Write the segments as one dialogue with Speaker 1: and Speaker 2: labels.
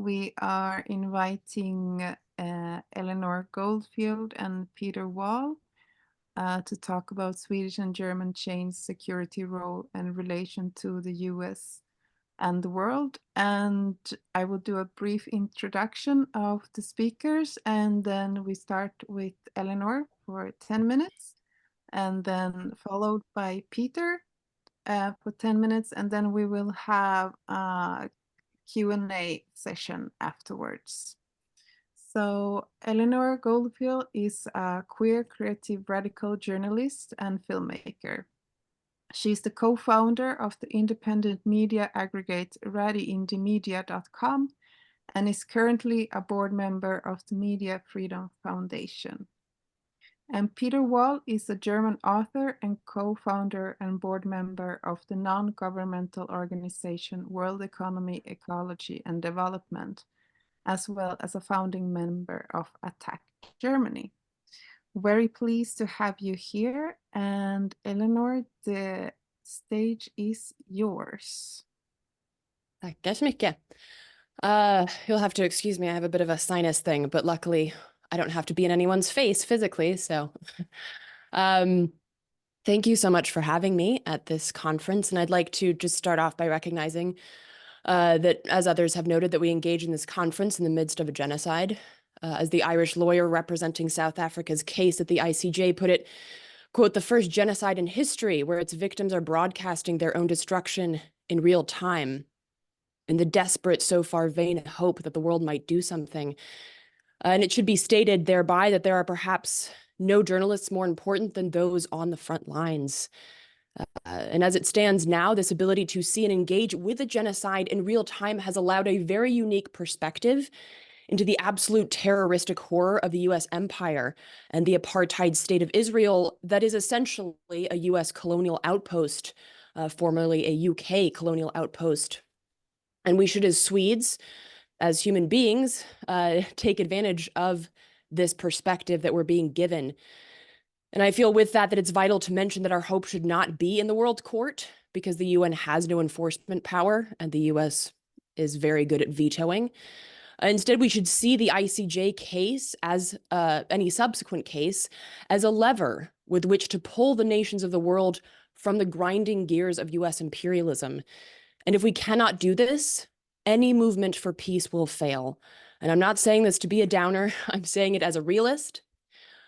Speaker 1: we are inviting Eleanor Goldfield and Peter Wahl to talk about Swedish and German change security role and relation to the US and the world. And I will do a brief introduction of the speakers, and then we start with Eleanor for 10 minutes, and then followed by Peter for 10 minutes, and then we will have a Q&A session afterwards. So Eleanor Goldfield is a queer creative radical journalist and filmmaker. She's the co-founder of the independent media aggregate RadiIndieMedia.com and is currently a board member of the Media Freedom Foundation. And Peter Wahl is a German author and co-founder and board member of the non-governmental organization World Economy, Ecology and Development, as well as a founding member of Attac Germany. Very pleased to have you here. And Eleanor, the stage is yours.
Speaker 2: Tackar så mycket. You'll have to excuse me, I have a bit of a sinus thing, but luckily I don't have to be in anyone's face physically, so thank you so much for having me at this conference. And I'd like to just start off by recognizing that, as others have noted, that we engage in this conference in the midst of a genocide. As the Irish lawyer representing South Africa's case at the ICJ put it, quote, "the first genocide in history where its victims are broadcasting their own destruction in real time, in the desperate, so far vain hope that the world might do something." And it should be stated thereby that there are perhaps no journalists more important than those on the front lines. And as it stands now, this ability to see and engage with a genocide in real time has allowed a very unique perspective into the absolute terroristic horror of the US empire and the apartheid state of Israel that is essentially a US colonial outpost, formerly a UK colonial outpost. And we should, as Swedes, as human beings, take advantage of this perspective that we're being given. And I feel with that it's vital to mention that our hope should not be in the World Court, because the UN has no enforcement power and the US is very good at vetoing. Instead, we should see the ICJ case, as any subsequent case, as a lever with which to pull the nations of the world from the grinding gears of US imperialism. And if we cannot do this, any movement for peace will fail. And I'm not saying this to be a downer, I'm saying it as a realist.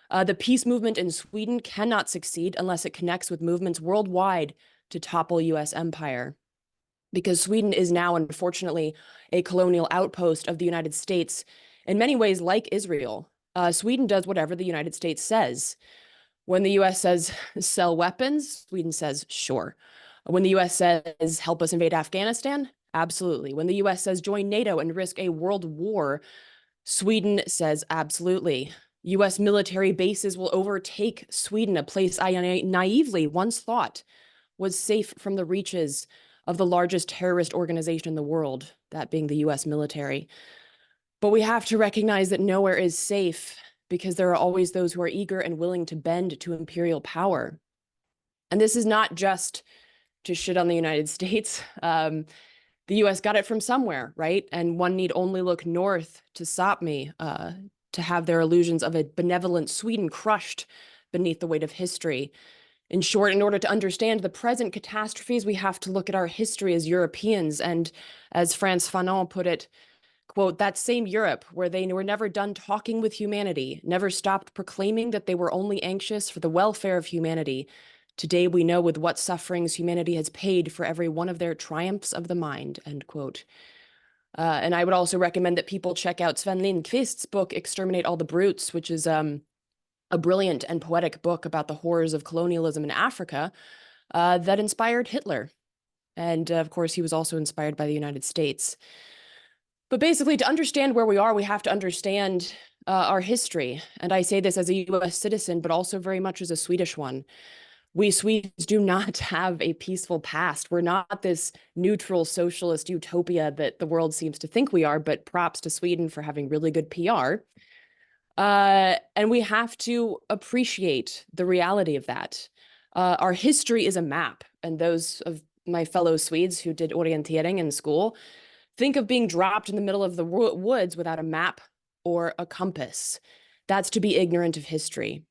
Speaker 2: The peace movement in Sweden cannot succeed unless it connects with movements worldwide to topple US empire. Because Sweden is now, unfortunately, a colonial outpost of the United States, in many ways like Israel. Sweden does whatever the United States says. When the US says sell weapons, Sweden says sure. When the US says help us invade Afghanistan, absolutely. When the US says join NATO and risk a world war, Sweden says absolutely. US military bases will overtake Sweden, a place I naively once thought was safe from the reaches of the largest terrorist organization in the world, that being the US military. But we have to recognize that nowhere is safe, because there are always those who are eager and willing to bend to imperial power. And this is not just to shit on the United States. The US got it from somewhere, right? And one need only look north to Sápmi to have their illusions of a benevolent Sweden crushed beneath the weight of history. In short, in order to understand the present catastrophes, we have to look at our history as Europeans. And as Frantz Fanon put it, quote, "that same Europe where they were never done talking with humanity, never stopped proclaiming that they were only anxious for the welfare of humanity. Today we know with what sufferings humanity has paid for every one of their triumphs of the mind," end quote. And I would also recommend that people check out Sven Lindqvist's book, Exterminate All the Brutes, which is a brilliant and poetic book about the horrors of colonialism in Africa that inspired Hitler. And of course, he was also inspired by the United States. But basically, to understand where we are, we have to understand our history. And I say this as a US citizen, but also very much as a Swedish one. We Swedes do not have a peaceful past. We're not this neutral socialist utopia that the world seems to think we are, but props to Sweden for having really good PR. And we have to appreciate the reality of that. Our history is a map, and those of my fellow Swedes who did orientering in school Think of being dropped in the middle of the woods without a map or a compass. That's to be ignorant of history.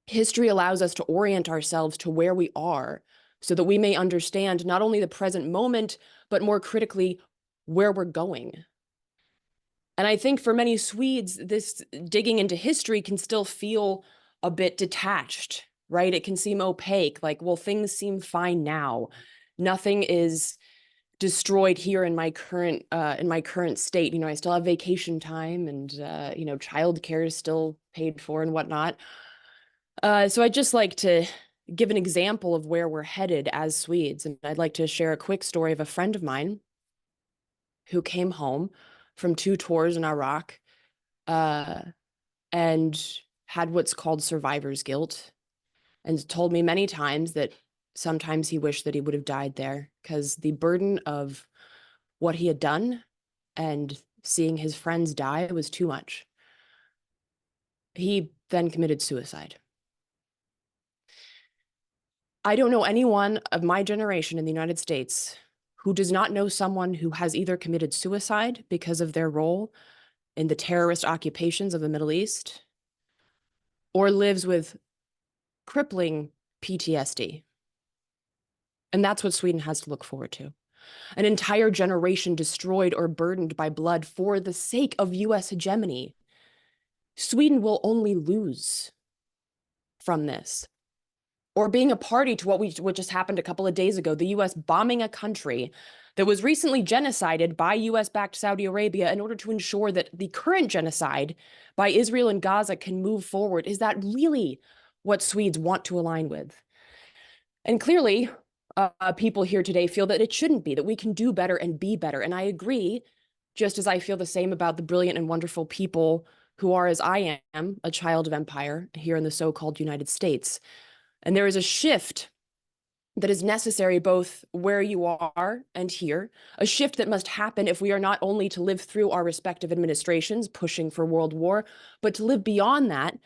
Speaker 2: History allows us to orient ourselves to where we are so that we may understand not only the present moment, but more critically, where we're going. And I think for many Swedes, this digging into history can still feel a bit detached, right? It can seem opaque, like, well, things seem fine now. Nothing is destroyed here in my current state. You know, I still have vacation time, and you know, childcare is still paid for and whatnot. So I'd just like to give an example of where we're headed as Swedes, and I'd like to share a quick story of a friend of mine who came home from 2 tours in Iraq, and had what's called survivor's guilt, and told me many times that sometimes he wished that he would have died there because the burden of what he had done and seeing his friends die was too much. He then committed suicide. I don't know anyone of my generation in the United States who does not know someone who has either committed suicide because of their role in the terrorist occupations of the Middle East or lives with crippling PTSD. And that's what Sweden has to look forward to. An entire generation destroyed or burdened by blood for the sake of US hegemony. Sweden will only lose from this. Or being a party to what just happened a couple of days ago, the US bombing a country that was recently genocided by US-backed Saudi Arabia in order to ensure that the current genocide by Israel and Gaza can move forward. Is that really what Swedes want to align with? And clearly, people here today feel that it shouldn't be, that we can do better and be better. And I agree, just as I feel the same about the brilliant and wonderful people who are, as I am, a child of empire here in the so-called United States. And there is a shift that is necessary both where you are and here, a shift that must happen if we are not only to live through our respective administrations pushing for world war, but to live beyond that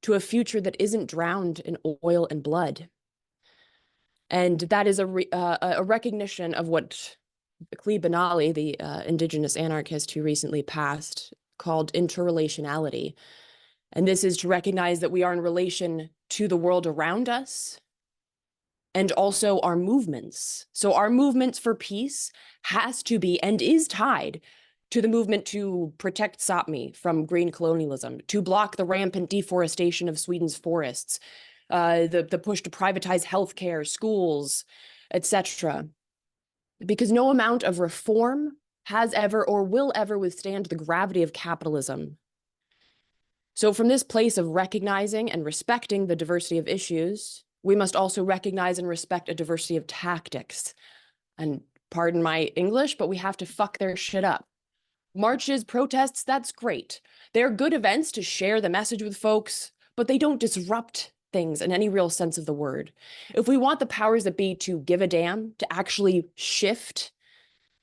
Speaker 2: to a future that isn't drowned in oil and blood. And that is a recognition of what Clare Daly, the indigenous anarchist who recently passed, called interrelationality. And this is to recognize that we are in relation to the world around us and also our movements. So our movements for peace has to be and is tied to the movement to protect Sápmi from green colonialism, to block the rampant deforestation of Sweden's forests, the push to privatize healthcare, schools, etc. Because no amount of reform has ever or will ever withstand the gravity of capitalism. So from this place of recognizing and respecting the diversity of issues, we must also recognize and respect a diversity of tactics. And pardon my English, but we have to fuck their shit up. Marches, protests, that's great. They're good events to share the message with folks, but they don't disrupt things in any real sense of the word. If we want the powers that be to give a damn, to actually shift,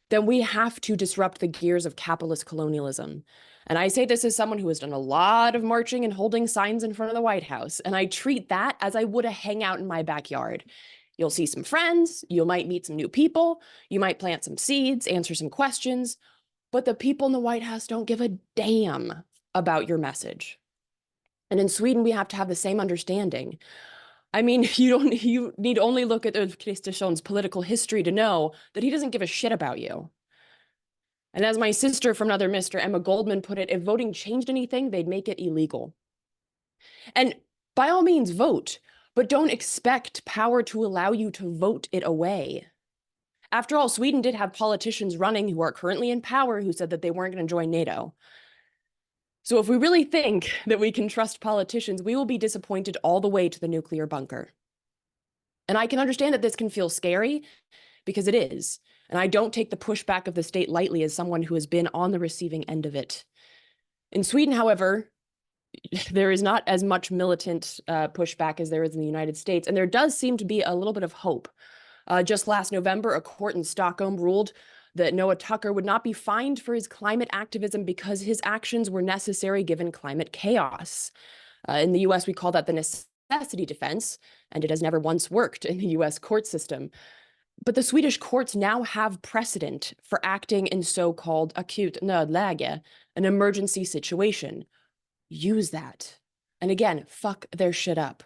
Speaker 2: then we have to disrupt the gears of capitalist colonialism. And I say this as someone who has done a lot of marching and holding signs in front of the White House, and I treat that as I would a hangout in my backyard. You'll see some friends, you might meet some new people, you might plant some seeds, answer some questions, but the people in the White House don't give a damn about your message. And in Sweden, we have to have the same understanding. I mean, you need only look at Kristersson's political history to know that he doesn't give a shit about you. And as my sister from another Mr. Emma Goldman put it, if voting changed anything, they'd make it illegal. And by all means, vote, but don't expect power to allow you to vote it away. After all, Sweden did have politicians running who are currently in power who said that they weren't going to join NATO. So if we really think that we can trust politicians, we will be disappointed all the way to the nuclear bunker. And I can understand that this can feel scary, because it is. And I don't take the pushback of the state lightly as someone who has been on the receiving end of it. In Sweden, however, there is not as much militant pushback as there is in the United States. And there does seem to be a little bit of hope. Just last November, a court in Stockholm ruled that Noah Tucker would not be fined for his climate activism because his actions were necessary given climate chaos. In the US, we call that the necessity defense, and it has never once worked in the US court system. But the Swedish courts now have precedent for acting in so-called akut nödläge, an emergency situation. Use that. And again, fuck their shit up.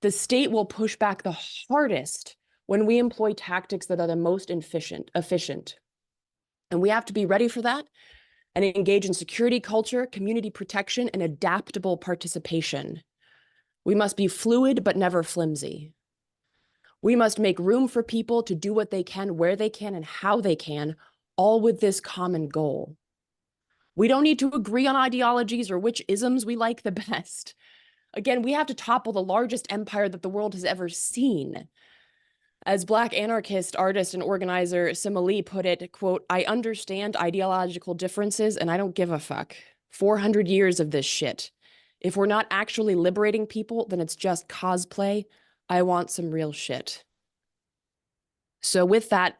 Speaker 2: The state will push back the hardest when we employ tactics that are the most efficient. And we have to be ready for that and engage in security culture, community protection, and adaptable participation. We must be fluid, but never flimsy. We must make room for people to do what they can, where they can, and how they can, all with this common goal. We don't need to agree on ideologies or which isms we like the best. Again, we have to topple the largest empire that the world has ever seen. As Black anarchist, artist, and organizer Sima Lee put it, quote, "I understand ideological differences and I don't give a fuck. 400 years of this shit. If we're not actually liberating people, then it's just cosplay. I want some real shit." So with that,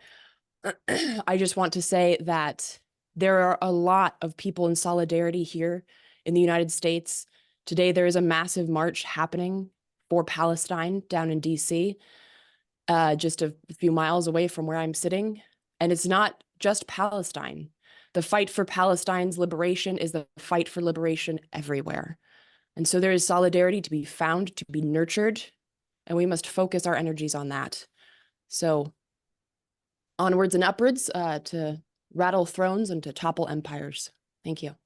Speaker 2: I just want to say that there are a lot of people in solidarity here in the United States. Today, there is a massive march happening for Palestine down in DC, just a few miles away from where I'm sitting. And it's not just Palestine. The fight for Palestine's liberation is the fight for liberation everywhere. And so there is solidarity to be found, to be nurtured, and we must focus our energies on that. So onwards and upwards to rattle thrones and to topple empires. Thank you.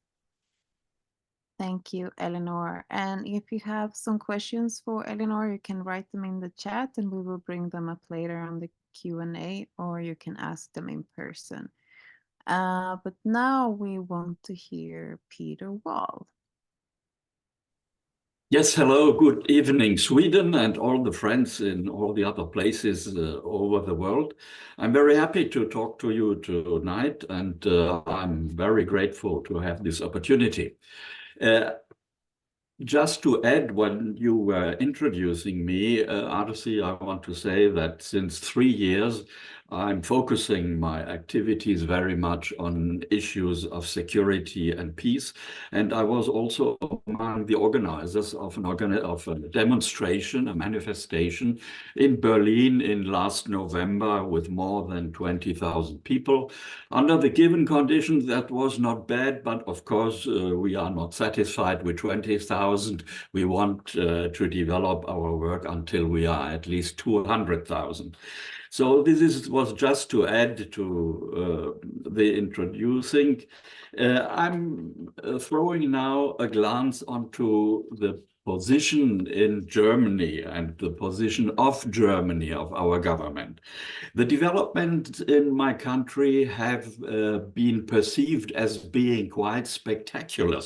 Speaker 1: Thank you, Eleanor. And if you have some questions for Eleanor, you can write them in the chat and we will bring them up later on the Q&A, or you can ask them in person. But now we want to hear Peter Wahl.
Speaker 3: Yes, hello, good evening, Sweden and all the friends in all the other places over the world. I'm very happy to talk to you tonight, and I'm very grateful to have this opportunity. Just to add, when you were introducing me, Arsi, I want to say that since 3 years, I'm focusing my activities very much on issues of security and peace. And I was also among the organizers of a demonstration, a manifestation in Berlin in last November with more than 20,000 people. Under the given conditions, that was not bad, but of course, we are not satisfied with 20,000. We want to develop our work until we are at least 200,000. So this was just to add to the introducing. I'm throwing now a glance onto the position in Germany and the position of Germany, of our government. The developments in my country have been perceived as being quite spectacular.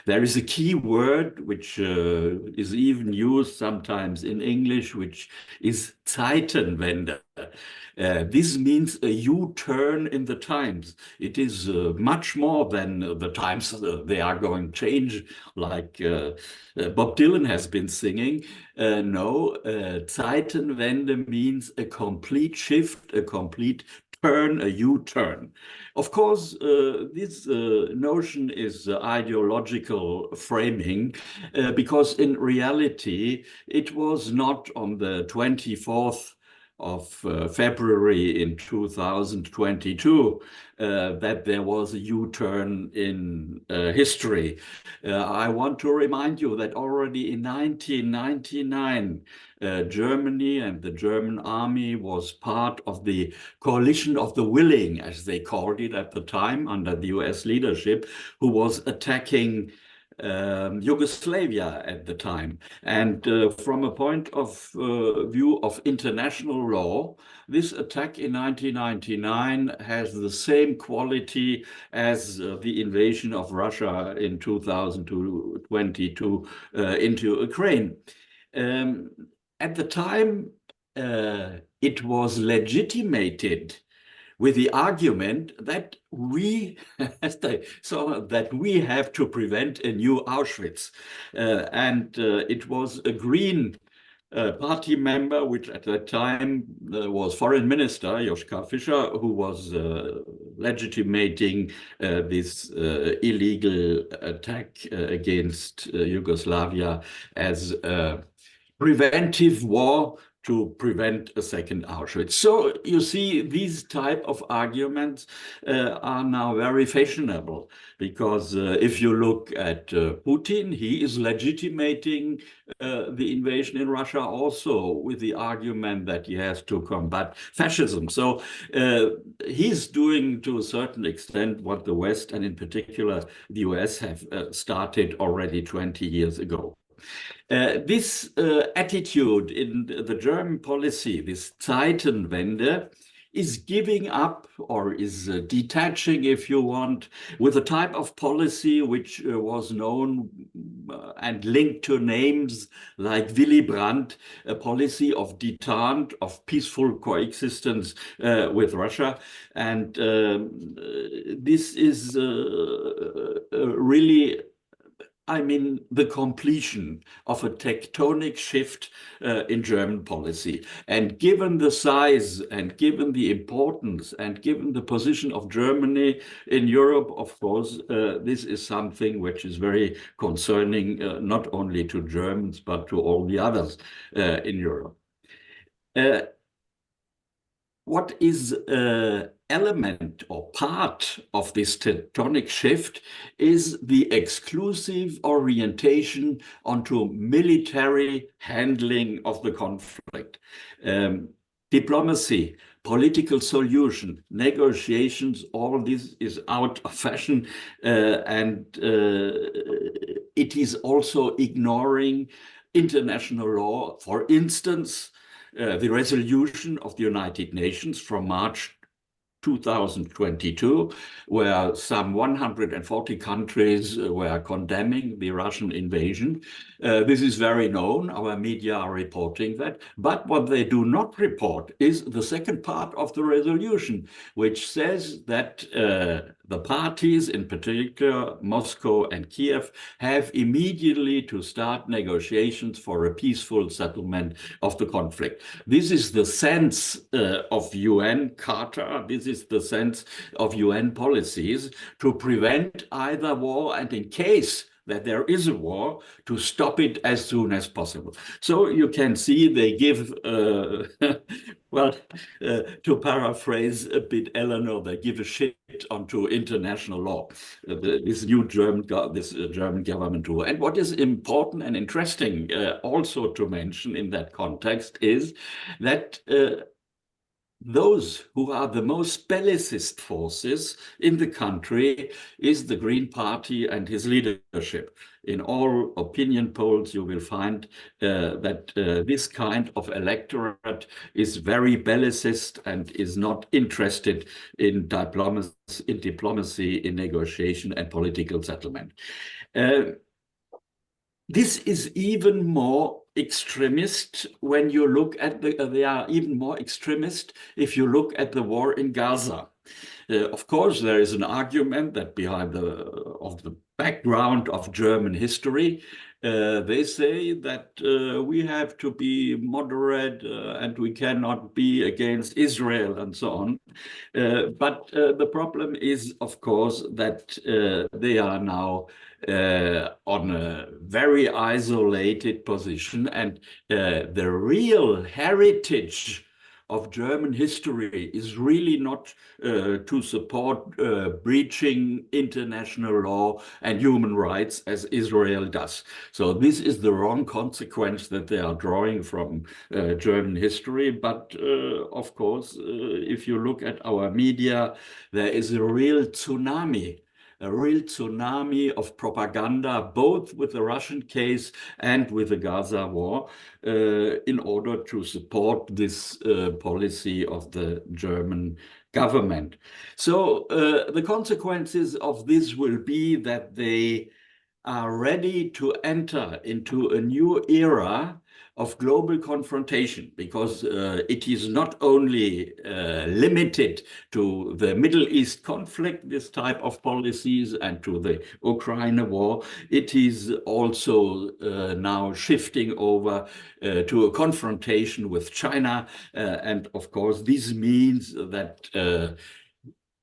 Speaker 3: There is a key word which is even used sometimes in English, which is Zeitenwende. This means a U-turn in the times. It is much more than the times they are going to change, like Bob Dylan has been singing. No, Zeitenwende means a complete shift, a complete turn, a U-turn. Of course, this notion is ideological framing, because in reality, it was not on the 24th of February in 2022 that there was a U-turn in history. I want to remind you that already in 1999, Germany and the German army was part of the coalition of the willing, as they called it at the time, under the US leadership, who was attacking Yugoslavia at the time. And from a point of view of international law, this attack in 1999 has the same quality as the invasion of Russia in 2022 into Ukraine. At the time, it was legitimated with the argument that we have to prevent a new Auschwitz. It was a Green party member, which at that time was Foreign Minister Joschka Fischer, who was legitimating this illegal attack against Yugoslavia as a preventive war to prevent a second Auschwitz. So you see, these type of arguments are now very fashionable, because if you look at Putin, he is legitimating the invasion in Russia also with the argument that he has to combat fascism. So he's doing to a certain extent what the West, and in particular the US, have started already 20 years ago. This attitude in the German policy, this Zeitenwende, is giving up, or is detaching, if you want, with a type of policy which was known and linked to names like Willy Brandt, a policy of detente, of peaceful coexistence with Russia. And this is really, I mean, the completion of a tectonic shift in German policy. And given the size and given the importance and given the position of Germany in Europe, of course, this is something which is very concerning, not only to Germans, but to all the others in Europe. What is element or part of this tectonic shift is the exclusive orientation onto military handling of the conflict. Diplomacy, political solution, negotiations, all this is out of fashion, and it is also ignoring international law. For instance, the resolution of the United Nations from March 2022, where some 140 countries were condemning the Russian invasion. This is very known. Our media are reporting that. But what they do not report is the second part of the resolution, which says that the parties, in particular Moscow and Kiev, have immediately to start negotiations for a peaceful settlement of the conflict. This is the sense of UN Charter. This is the sense of UN policies to prevent either war, and in case that there is a war, to stop it as soon as possible. So you can see they give, well, to paraphrase a bit Eleanor, they give a shit onto international law. This new German government rule. And what is important and interesting also to mention in that context is that those who are the most bellicist forces in the country is the Green Party and his leadership. In all opinion polls, you will find that this kind of electorate is very bellicist and is not interested in diplomacy, in negotiation and political settlement. This is even more extremist when you look at they are even more extremist if you look at the war in Gaza. Of course, there is an argument that behind the background of German history, they say that we have to be moderate and we cannot be against Israel and so on. But the problem is, of course, that they are now on a very isolated position, and the real heritage of German history is really not to support breaching international law and human rights as Israel does. So this is the wrong consequence that they are drawing from German history. But of course, if you look at our media, there is a real tsunami of propaganda, both with the Russian case and with the Gaza war, in order to support this policy of the German government. So the consequences of this will be that they are ready to enter into a new era of global confrontation, because it is not only limited to the Middle East conflict, this type of policies, and to the Ukraine war. It is also now shifting over to a confrontation with China. And of course, this means that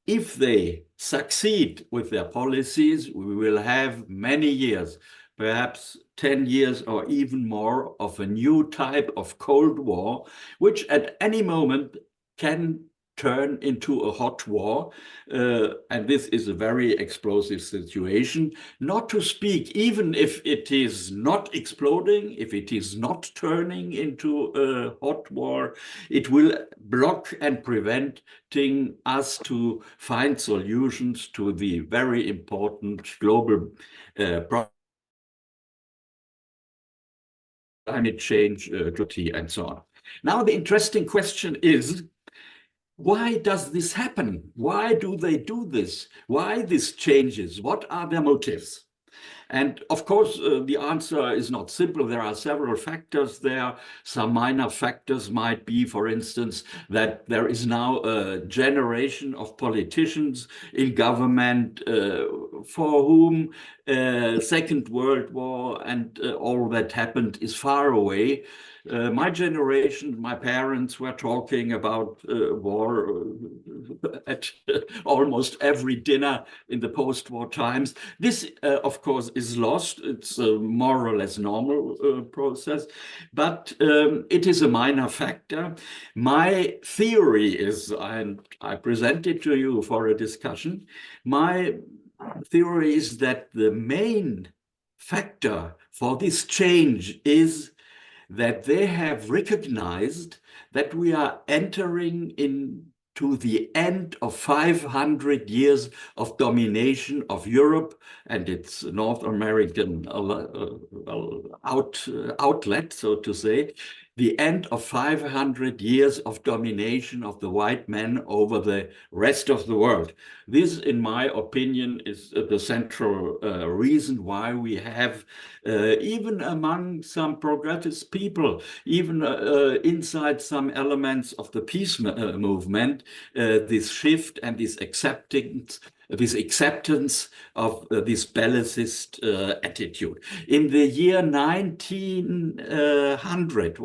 Speaker 3: if they succeed with their policies, we will have many years perhaps 10 years or even more of a new type of Cold War, which at any moment can turn into a hot war. And this is a very explosive situation. Not to speak, even if it is not exploding, if it is not turning into a hot war, it will block and preventing us to find solutions to the very important global climate change, and so on. Now, the interesting question is, why does this happen? Why do they do this? Why this changes? What are their motives? And of course, the answer is not simple. There are several factors there. Some minor factors might be, for instance, that there is now a generation of politicians in government for whom Second World War and all that happened is far away. My generation, my parents were talking about war at almost every dinner in the post-war times. This, of course, is lost. It's a more or less normal process, but it is a minor factor. My theory is, and I present it to you for a discussion, my theory is that the main factor for this change is that they have recognized that we are entering into the end of 500 years of domination of Europe and its North American outlet, so to say, the end of 500 years of domination of the white men over the rest of the world. This, in my opinion, is the central reason why we have, even among some progressive people, even inside some elements of the peace movement, this shift and this acceptance of this bellicist attitude. In the year 1900,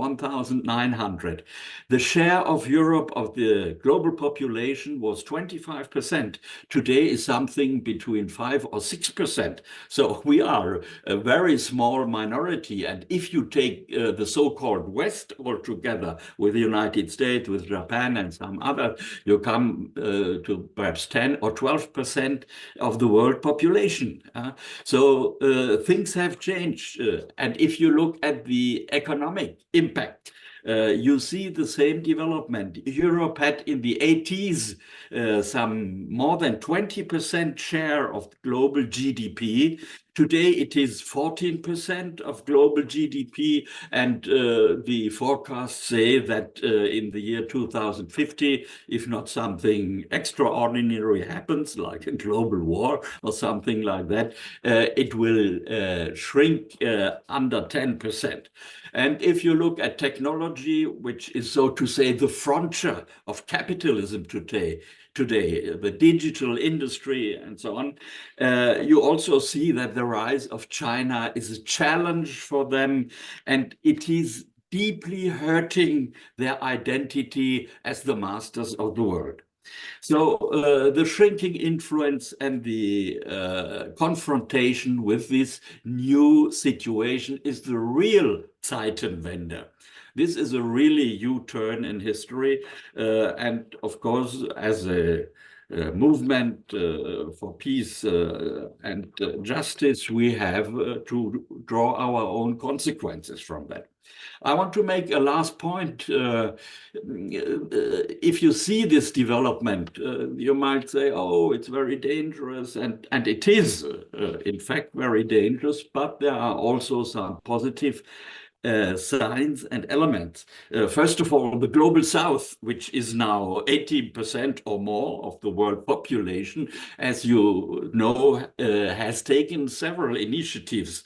Speaker 3: the share of Europe of the global population was 25%. Today is something between 5 or 6%. So we are a very small minority. And if you take the so-called West altogether with the United States, with Japan and some other, you come to perhaps 10 or 12% of the world population. So things have changed. And if you look at the economic impact, you see the same development. Europe had in the 80s some more than 20% share of global GDP. Today, it is 14% of global GDP, and the forecasts say that in the year 2050, if not something extraordinary happens, like a global war or something like that, it will shrink under 10%. And if you look at technology, which is, so to say, the frontier of capitalism today, the digital industry and so on, you also see that the rise of China is a challenge for them, and it is deeply hurting their identity as the masters of the world. So the shrinking influence and the confrontation with this new situation is the real Zeitenwende. This is a really U-turn in history. And of course, as a movement for peace and justice, we have to draw our own consequences from that. I want to make a last point. If you see this development, you might say, oh, it's very dangerous. And it is, in fact, very dangerous. But there are also some positive signs and elements. First of all, the Global South, which is now 18% or more of the world population, as you know, has taken several initiatives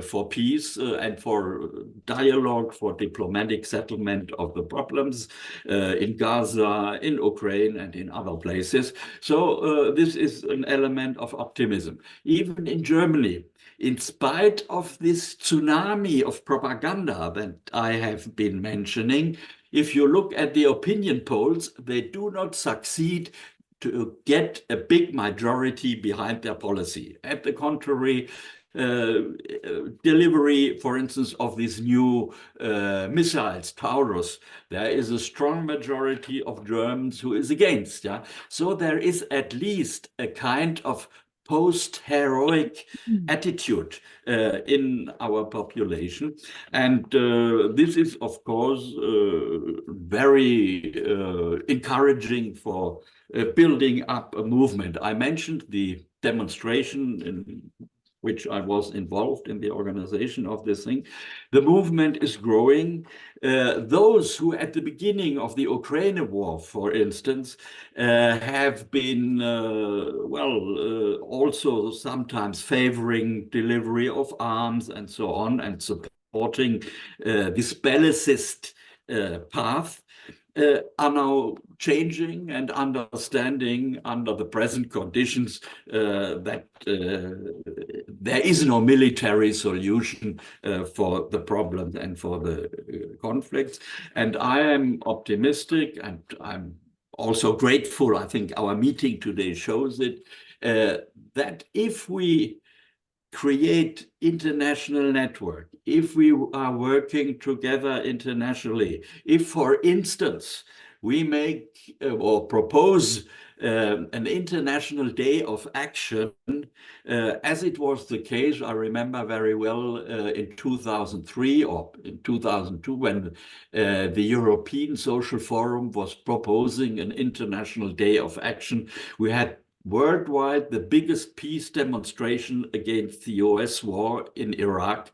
Speaker 3: for peace and for dialogue, for diplomatic settlement of the problems in Gaza, in Ukraine, and in other places. So this is an element of optimism. Even in Germany, in spite of this tsunami of propaganda that I have been mentioning, if you look at the opinion polls, they do not succeed to get a big majority behind their policy. At the contrary, delivery, for instance, of these new missiles, Taurus. There is a strong majority of Germans who is against. Yeah, so there is at least a kind of post-heroic attitude in our population. And this is, of course, very encouraging for building up a movement. I mentioned the demonstration in which I was involved in the organization of this thing. The movement is growing. Those who at the beginning of the Ukraine war, for instance, have been, also sometimes favoring delivery of arms and so on, and supporting this bellicist path, are now changing and understanding under the present conditions that there is no military solution for the problem and for the conflicts. And I am optimistic, and I'm also grateful, I think our meeting today shows it, that if we create international network, if we are working together internationally, if, for instance, we make or propose an international day of action, as it was the case, I remember very well, in 2003 or in 2002, when the European Social Forum was proposing an international day of action. We had worldwide the biggest peace demonstration against the US war in Iraq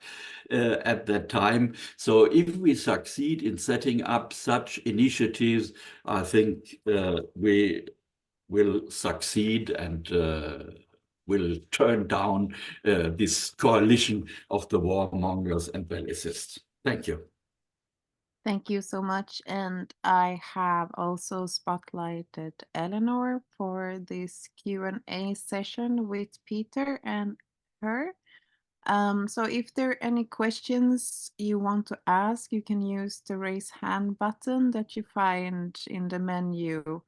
Speaker 3: at that time. So if we succeed in setting up such initiatives, I think we will succeed and will turn down this coalition of the warmongers and bellicists. Thank you.
Speaker 1: Thank you so much. And I have also spotlighted Eleanor for this Q&A session with Peter and her. So if there are any questions you want to ask, you can use the raise hand button that you find in the menu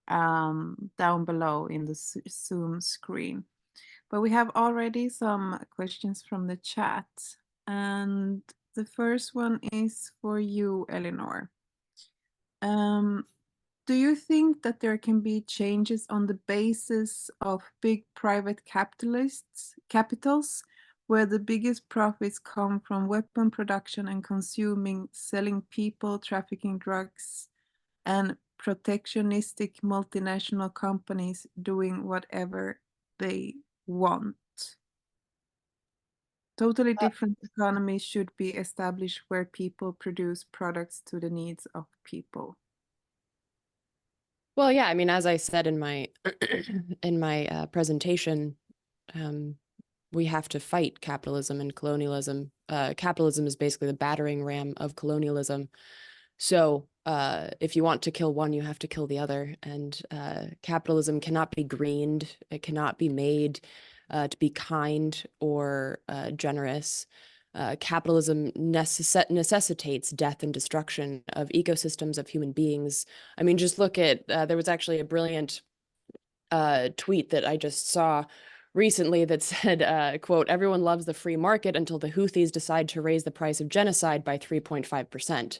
Speaker 1: down below in the Zoom screen. But we have already some questions from the chat. And the first one is for you, Eleanor. Do you think that there can be changes on the basis of big private capitals, where the biggest profits come from weapon production and consuming, selling people, trafficking drugs, and protectionistic multinational companies doing whatever they want? Totally different economies should be established where people produce products to the needs of people.
Speaker 2: Well, yeah, I mean, as I said in my in my presentation, we have to fight capitalism and colonialism. Capitalism is basically the battering ram of colonialism. So if you want to kill one, you have to kill the other. And capitalism cannot be greened. It cannot be made to be kind or generous. Capitalism necessitates death and destruction of ecosystems, of human beings. I mean, just look at, there was actually a brilliant tweet that I just saw recently that said, quote, "Everyone loves the free market until the Houthis decide to raise the price of genocide by 3.5%.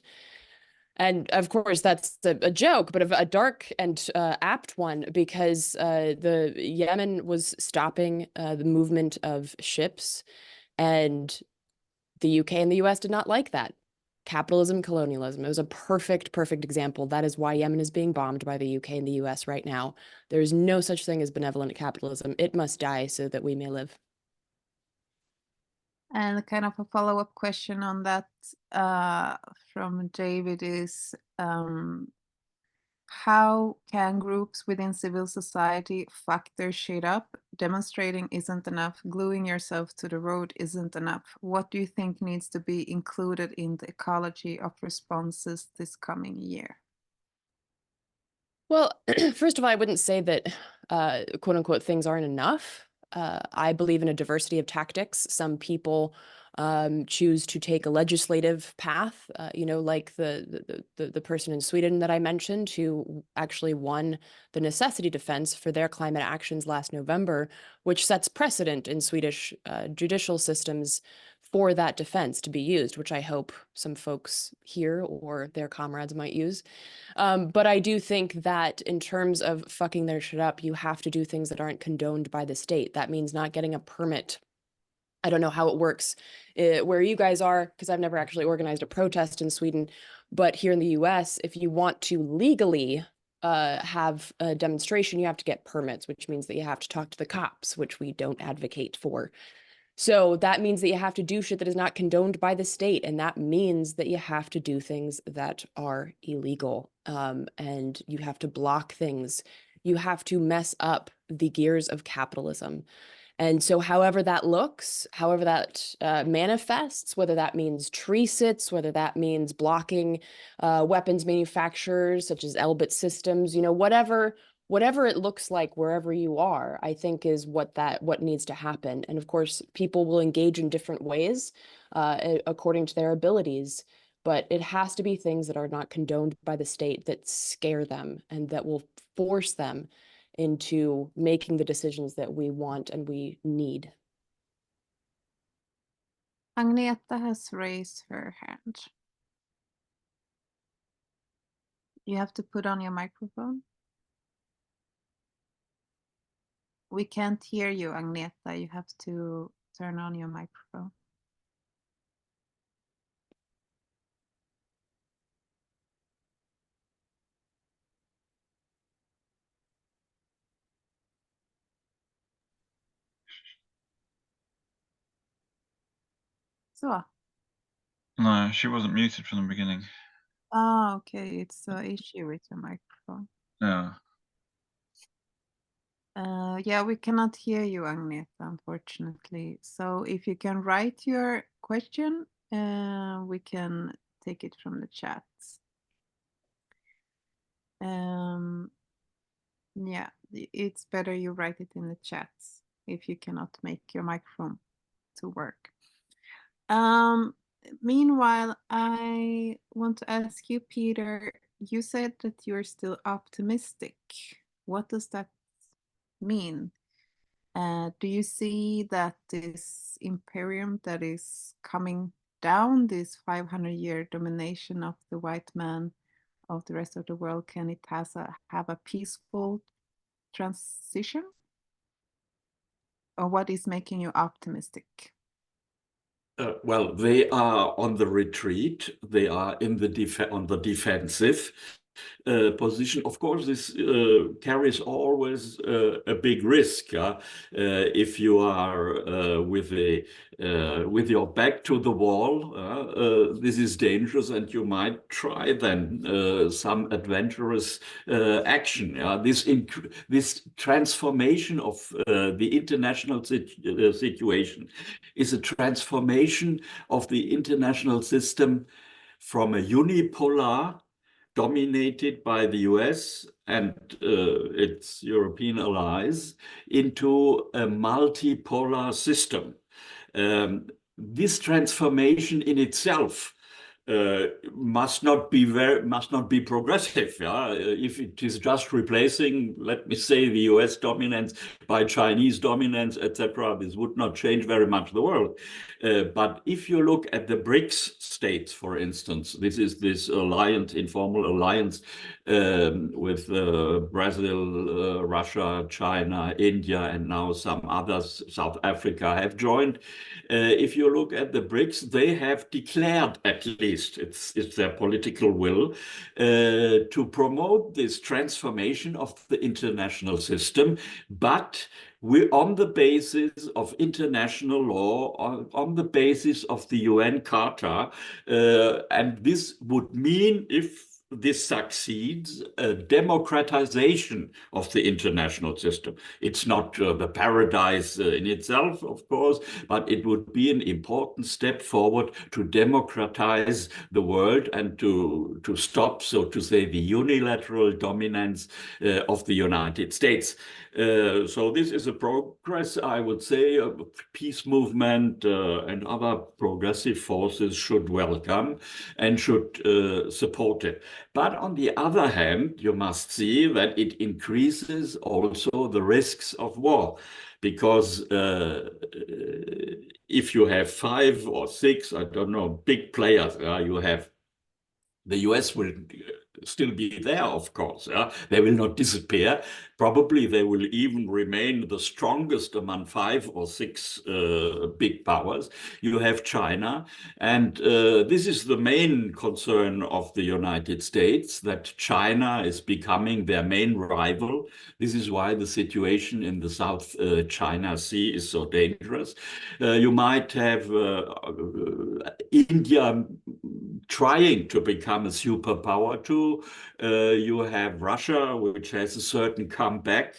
Speaker 2: And of course, that's a joke, but a dark and apt one, because the Yemen was stopping the movement of ships, and the UK and the US did not like that. Capitalism, colonialism. It was a perfect example. That is why Yemen is being bombed by the UK and the US right now. There is no such thing as benevolent capitalism. It must die so that we may live.
Speaker 1: And kind of a follow-up question on that from David is, how can groups within civil society fuck their shit up? Demonstrating isn't enough. Gluing yourself to the road isn't enough. What do you think needs to be included in the ecology of responses this coming year?
Speaker 2: Well, first of all, I wouldn't say that quote unquote things aren't enough. I believe in a diversity of tactics. Some people choose to take a legislative path, like the person in Sweden that I mentioned, who actually won the necessity defense for their climate actions last November, which sets precedent in Swedish judicial systems for that defense to be used, which I hope some folks here or their comrades might use. But I do think that in terms of fucking their shit up, you have to do things that aren't condoned by the state. That means not getting a permit. I don't know how it works where you guys are, because I've never actually organized a protest in Sweden. But here in the US, if you want to legally have a demonstration, you have to get permits, which means that you have to talk to the cops, which we don't advocate for. So that means that you have to do shit that is not condoned by the state. And that means that you have to do things that are illegal. And you have to block things. You have to mess up the gears of capitalism. And so however that looks, however that manifests, whether that means tree sits, whether that means blocking weapons manufacturers such as Elbit Systems, whatever it looks like wherever you are, I think is what needs to happen. And of course, people will engage in different ways according to their abilities, but it has to be things that are not condoned by the state, that scare them and that will force them into making the decisions that we want and we need.
Speaker 1: Agneta has raised her hand. You have to put on your microphone. We can't hear you, Agneta. You have to turn on your microphone. So.
Speaker 4: No, she wasn't muted from the beginning.
Speaker 1: Oh, okay. It's an issue with your microphone.
Speaker 4: Yeah.
Speaker 1: Yeah, we cannot hear you, Agneta, unfortunately. So if you can write your question, we can take it from the chats. Yeah, it's better you write it in the chats if you cannot make your microphone to work. Meanwhile, I want to ask you, Peter, you said that you're still optimistic. What does that mean? Do you see that this imperium that is coming down, this 500-year domination of the white man of the rest of the world, can it have a peaceful transition? Or what is making you optimistic?
Speaker 3: Well, they are on the retreat. They are on the defensive position. Of course, this carries always a big risk. If you are with your back to the wall, this is dangerous, and you might try then some adventurous action. This transformation of the international situation is a transformation of the international system from a unipolar dominated by the US and its European allies into a multipolar system. This transformation in itself must not be progressive. If it is just replacing, let me say, the US dominance by Chinese dominance, etc., this would not change very much the world. But if you look at the BRICS states, for instance, this is this alliance, informal alliance with Brazil, Russia, China, India, and now some others, South Africa, have joined. If you look at the BRICS, they have declared, at least it's their political will, to promote this transformation of the international system, but we're on the basis of international law, on the basis of the UN Charter, and this would mean, if this succeeds, a democratization of the international system. It's not the paradise in itself, of course, but it would be an important step forward to democratize the world and to stop, so to say, the unilateral dominance of the United States. So this is a progress, I would say. Peace movement and other progressive forces should welcome and should support it. But on the other hand, you must see that it increases also the risks of war, because if you have 5 or 6, I don't know, big players, you have the US will still be there, of course. They will not disappear. Probably they will even remain the strongest among 5 or 6 big powers. You have China, and this is the main concern of the United States, that China is becoming their main rival. This is why the situation in the South China Sea is so dangerous. You might have India trying to become a superpower too. You have Russia, which has a certain comeback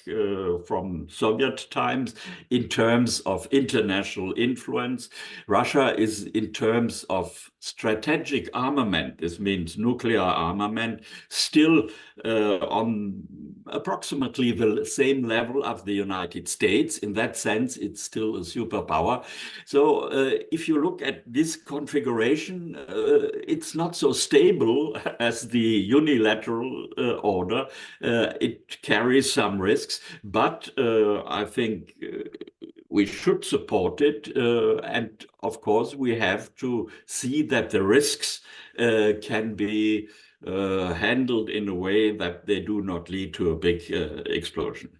Speaker 3: from Soviet times in terms of international influence. Russia is, in terms of strategic armament, this means nuclear armament, still on approximately the same level of the United States. In that sense, it's still a superpower. So if you look at this configuration, it's not so stable as the unilateral order. It carries some risks, but I think we should support it. And of course, we have to see that the risks can be handled in a way that they do not lead to a big explosion.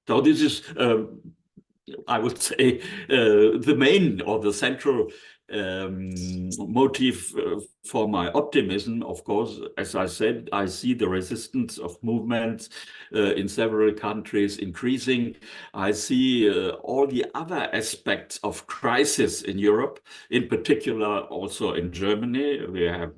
Speaker 3: So this is, I would say, the main or the central motive for my optimism. Of course, as I said, I see the resistance of movements in several countries increasing. I see all the other aspects of crisis in Europe, in particular also in Germany. We have,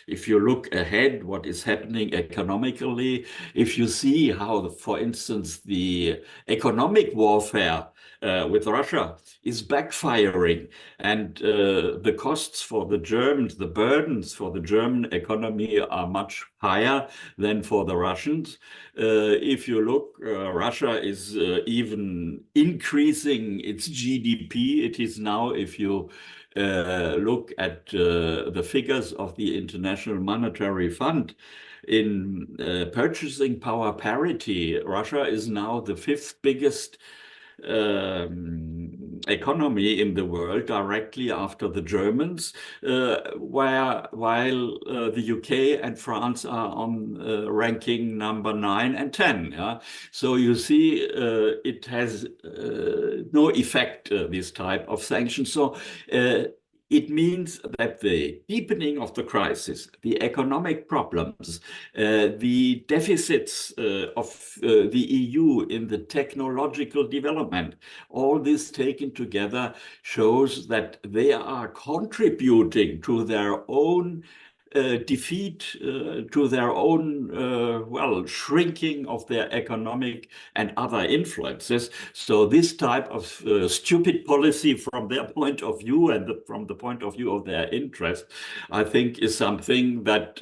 Speaker 3: if you look ahead, what is happening economically, if you see how, for instance, the economic warfare with Russia is backfiring, and the costs for the Germans, the burdens for the German economy are much higher than for the Russians. If you look, Russia is even increasing its GDP. It is now, if you look at the figures of the International Monetary Fund, in purchasing power parity, Russia is now the 5th biggest economy in the world, directly after the Germans, while the UK and France are on ranking number 9 and 10. Yeah? So you see, it has no effect, this type of sanctions. So it means that the deepening of the crisis, the economic problems, the deficits of the EU in the technological development, all this taken together shows that they are contributing to their own defeat, to their own, well, shrinking of their economic and other influences. So this type of stupid policy from their point of view and from the point of view of their interest, I think is something that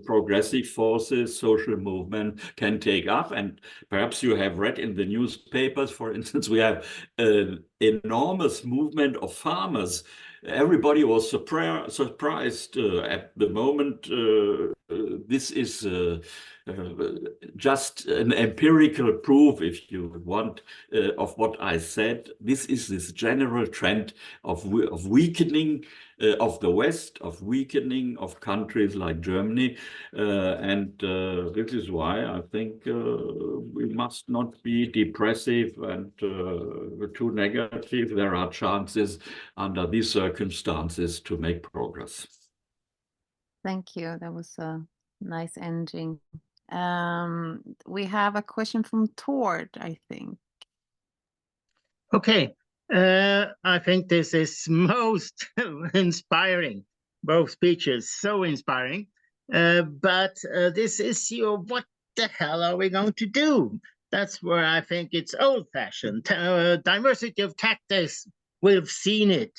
Speaker 3: progressive forces, social movement can take up. And perhaps you have read in the newspapers, for instance, we have an enormous movement of farmers. Everybody was surprised at the moment. This is just an empirical proof, if you want, of what I said. This is this general trend of weakening of the West, of weakening of countries like Germany. And this is why I think we must not be depressive and too negative. There are chances under these circumstances to make progress.
Speaker 1: Thank you. That was a nice ending. We have a question from Tord, I think.
Speaker 5: Okay, I think this is most inspiring. both speeches, so inspiring. But this issue of what the hell are we going to do? That's where I think it's old-fashioned. Diversity of tactics, we've seen it.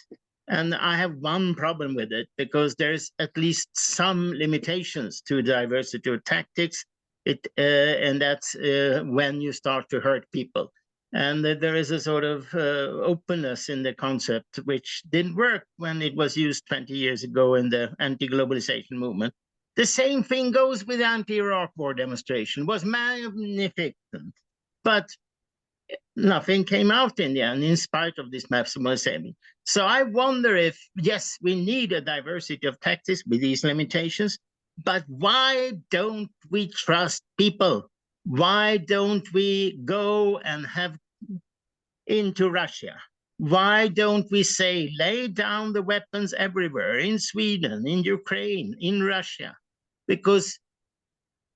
Speaker 5: And I have one problem with it, because there's at least some limitations to diversity of tactics. And that's when you start to hurt people. And there is a sort of openness in the concept, which didn't work when it was used 20 years ago in the anti-globalization movement. The same thing goes with the anti-Iraq war demonstration. It was magnificent, but nothing came out in the end, in spite of this maximalization. So I wonder if, yes, we need a diversity of tactics with these limitations, but why don't we trust people? Why don't we go and have into Russia? Why don't we say, lay down the weapons everywhere, in Sweden, in Ukraine, in Russia? Because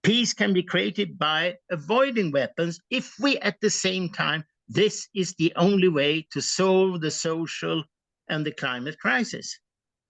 Speaker 5: peace can be created by avoiding weapons if we, at the same time, this is the only way to solve the social and the climate crisis.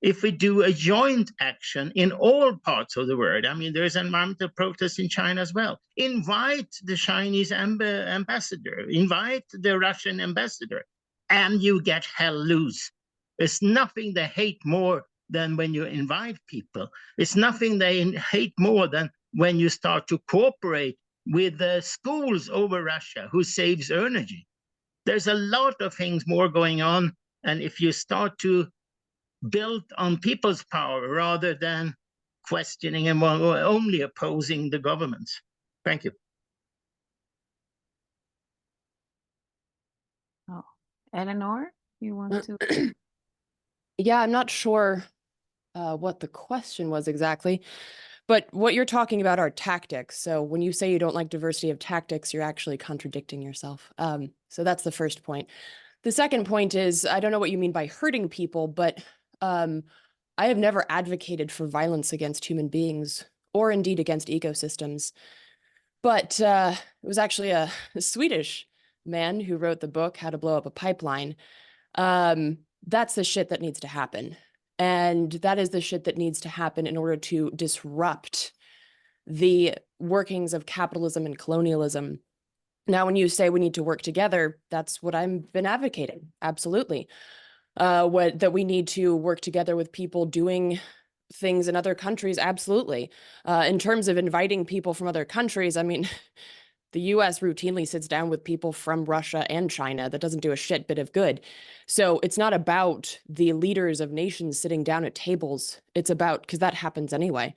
Speaker 5: If we do a joint action in all parts of the world, I mean, there's environmental protests in China as well. Invite the Chinese ambassador, invite the Russian ambassador, and you get hell loose. There's nothing they hate more than when you invite people. It's nothing they hate more than when you start to cooperate with the schools over Russia who saves energy. There's a lot of things more going on. And if you start to build on people's power rather than questioning and only opposing the governments. Thank you.
Speaker 1: Oh, Eleanor, you want to?
Speaker 2: Yeah, I'm not sure what the question was exactly, but what you're talking about are tactics. So when you say you don't like diversity of tactics, you're actually contradicting yourself. So that's the first point. The second point is, I don't know what you mean by hurting people, but I have never advocated for violence against human beings or indeed against ecosystems. But it was actually a Swedish man who wrote the book, How to Blow Up a Pipeline. That's the shit that needs to happen. And that is the shit that needs to happen in order to disrupt the workings of capitalism and colonialism. Now, when you say we need to work together, that's what I've been advocating. Absolutely. That we need to work together with people doing things in other countries. Absolutely. In terms of inviting people from other countries, I mean, the US routinely sits down with people from Russia and China. That doesn't do a shit bit of good. So it's not about the leaders of nations sitting down at tables. It's about, because that happens anyway.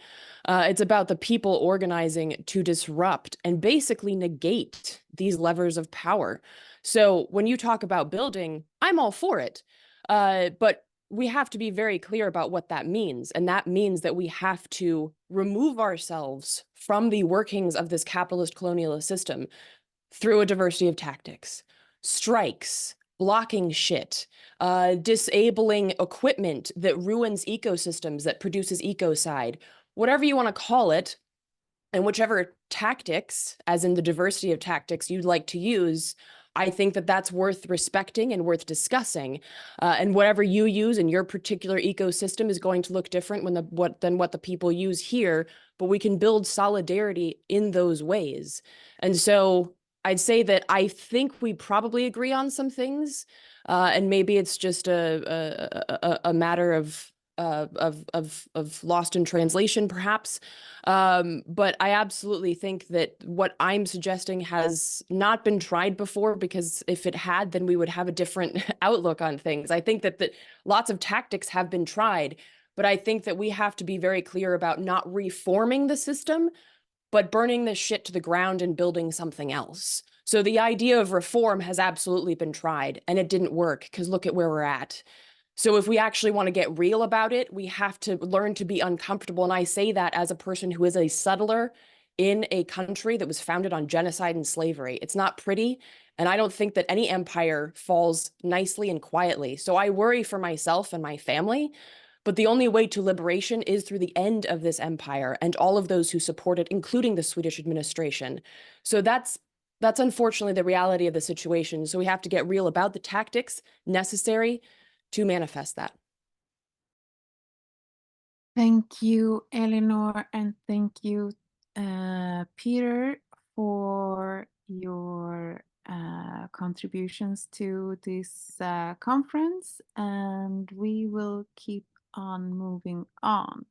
Speaker 2: It's about the people organizing to disrupt and basically negate these levers of power. So when you talk about building, I'm all for it. But we have to be very clear about what that means. And that means that we have to remove ourselves from the workings of this capitalist colonialist system through a diversity of tactics, strikes, blocking shit, disabling equipment that ruins ecosystems, that produces ecocide, whatever you want to call it, and whichever tactics, as in the diversity of tactics you'd like to use, I think that that's worth respecting and worth discussing. And whatever you use in your particular ecosystem is going to look different than what the people use here, but we can build solidarity in those ways. And so I'd say that I think we probably agree on some things, and maybe it's just a matter of lost in translation, perhaps. But I absolutely think that what I'm suggesting has not been tried before, because if it had, then we would have a different outlook on things. I think that lots of tactics have been tried, but I think that we have to be very clear about not reforming the system, but burning this shit to the ground and building something else. So the idea of reform has absolutely been tried, and it didn't work, because look at where we're at. So if we actually want to get real about it, we have to learn to be uncomfortable. And I say that as a person who is a settler in a country that was founded on genocide and slavery. It's not pretty. And I don't think that any empire falls nicely and quietly. So I worry for myself and my family. But the only way to liberation is through the end of this empire and all of those who support it, including the Swedish administration. So that's unfortunately the reality of the situation. So we have to get real about the tactics necessary to manifest that.
Speaker 1: Thank you, Eleanor, and thank you, Peter, for your contributions to this conference, and we will keep on moving on.